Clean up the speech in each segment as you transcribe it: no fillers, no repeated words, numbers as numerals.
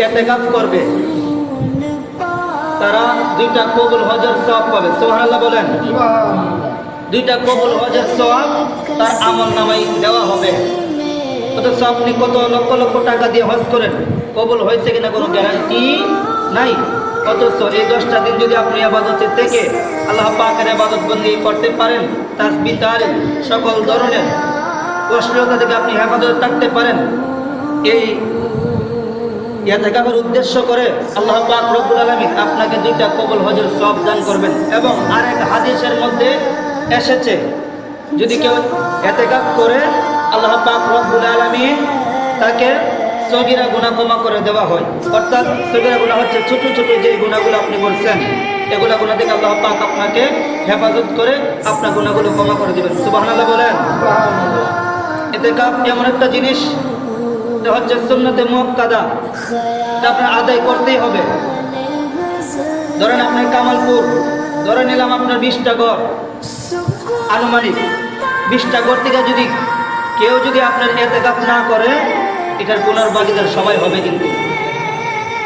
ইতিকাফ করবে তারা দুইটা কবুল হজের সওয়াব পাবে। সুবহানাল্লাহ বলেন। দুইটা কবুল হজের সওয়াব তার আমলনামায় দেওয়া হবে। অথচ আপনি কত লক্ষ লক্ষ টাকা দিয়ে হজ করেন, কবুল হয়েছে কিনা কোনো গ্যারান্টি নাই। অথচ এই 10টা দিন যদি আপনি ইবাদতে থেকে আল্লাহ পাকের ইবাদত বন্দি করতে পারেন, তাসবিহ তাহলিল সকল ধরনের অশ্লীলতা থেকে আপনি হেফাজতে থাকতে পারেন, এই ইতিকাফের উদ্দেশ্য করে আল্লাহ পাক রব্বুল আলামিন আপনাকে দুইটা কবুল হজের সওয়াব দান করবেন। এবং আরেক হাদিসের মধ্যে এসেছে, যদি কেউ ইতিকাফ করে আল্লাহ পাক রব্বুল আলামিন তাকে সগীরা গুনাহ ক্ষমা করে দেওয়া হয়। অর্থাৎ সগীরা গুনাহ হচ্ছে ছোট ছোট যে গুনাহগুলো আপনি করছেন, এগুলা গুনাহ থেকে আল্লাহ পাক আপনাকে হেফাজত করে আপনার গুনাহগুলো ক্ষমা করে দিবেন। সুবহানাল্লাহ বলেন। ইতিকাফ এমন একটা জিনিস, এটা হচ্ছে সুন্নতে মুআক্কাদা, এটা আপনার আদায় করতেই হবে। ধরেন আপনার কামালপুর, ধরে নিলাম আপনার 20টা ঘর, আনুমানিক 20টা ঘর থেকে যদি কেউ যদি আপনার ইতিকাফ না করে, এটার গুনার ভাগীদার সবাই হবে, কিন্তু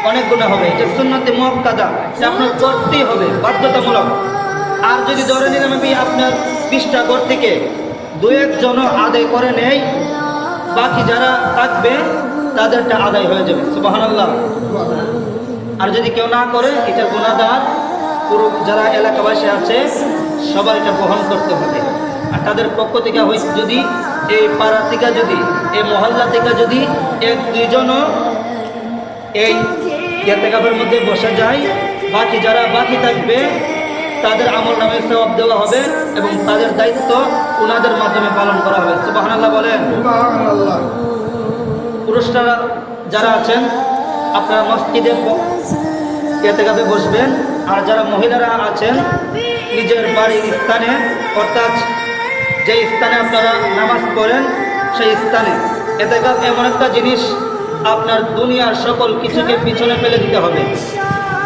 অনেক গুনাহ হবে। এটা সুন্নতে মুআক্কাদা, এটা আপনার করতেই হবে, বাধ্যতামূলক। আর যদি ধরে নিলাম আমি আপনার 20টা ঘর থেকে 2-1 জন আদায় করে নেই, বাকি যারা থাকবে তাদেরটা আদায় হয়ে যাবে। সুবহানাল্লাহ। আর যদি কেউ না করে, এটার গুনাহদার পুরো যারা এলাকাবাসী আছে সবার এটা বহন করতে হবে। আর তাদের পক্ষ থেকে যদি এই পাড়া থেকে, যদি এই মহল্লা থেকে যদি 1-2 জনও এই ইতিকাফের মধ্যে বসে যায়, বাকি যারা বাকি থাকবে তাদের আমলনামায় সওয়াব দেওয়া হবে এবং তাদের দায়িত্ব ওনাদের মাধ্যমে পালন করা হবে। সুবহানাল্লাহ বলেন। পুরুষরা যারা আছেন আপনারা মসজিদে ইতিকাফে বসবেন, আর যারা মহিলারা আছেন নিজের বাড়ির স্থানে, অর্থাৎ যে স্থানে আপনারা নামাজ পড়েন সেই স্থানে। ইতিকাফ এমন একটা জিনিস, আপনার দুনিয়ার সকল কিছুকে পিছনে ফেলে দিতে হবে।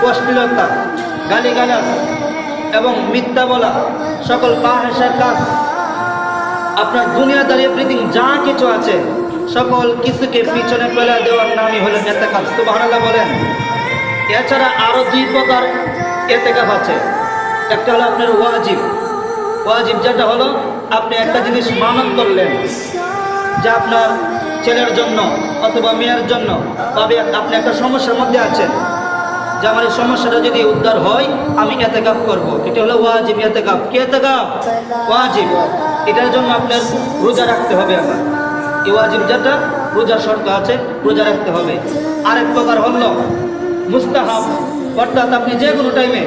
অশ্লীলতা, গালিগালাজ এবং মিথ্যা বলা, সকল ফাহিশার কাজ, আপনার দুনিয়াদারি এভরিথিং যা কিছু আছে সকল কিছুকে পিছনে ফেলে দেওয়ার নামই হলো ইতিকাফ। সুবহানাল্লাহ বলেন। এছাড়া আরো 2 প্রকার ইতিকাফ আছে। একটা হলো আপনার ওয়াজিব। ওয়াজিব যেটা হলো আপনি একটা জিনিস মানত করলেন, যে আপনার ছেলের জন্য অথবা মেয়ের জন্য, তবে আপনি একটা সমস্যার মধ্যে আছেন, যে আমার এই সমস্যাটা যদি উদ্ধার হয় আমি ইতিকাফ করব। এটা হলো ওয়াজিব ইতিকাফ। কি ইতিকাফ? ওয়াজিব। এটার জন্য আপনার রোজা রাখতে হবে। আবার এই ওয়াজিব যেটা, রোজার শর্ত আছে, রোজা রাখতে হবে। আরেক প্রকার হলো মুস্তাহাব, অর্থাৎ আপনি যে কোনো টাইমে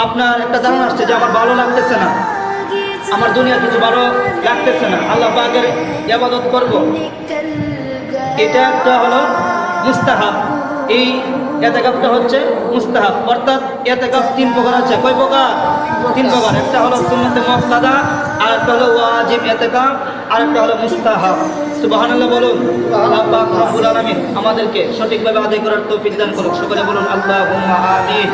আপনার একটা ধারণা আসছে যে আমার ভালো লাগতেছে না, আমার দুনিয়া কিছু ভালো লাগতেছে না, আল্লাহ পাকের ইবাদত করব, এটা একটা হলো মুস্তাহাব। এই ইতিকাফটা হচ্ছে মুস্তাহাব। অর্থাৎ ইতিকাফ 3 প্রকার আছে। কয় প্রকার? 3 প্রকার। একটা হলো সুন্নতে মুআক্কাদা, আর একটা হলো ওয়াজিব ইতিকাফ, আর একটা হলো মুস্তাহাব। সুবহানাল্লাহ বলুন। আল্লাহ পাক রব্বুল আলামিন আমাদেরকে সঠিকভাবে আদায় করার তৌফিক দান করুন। সকলে বলুন আল্লাহুম্মা আমিন।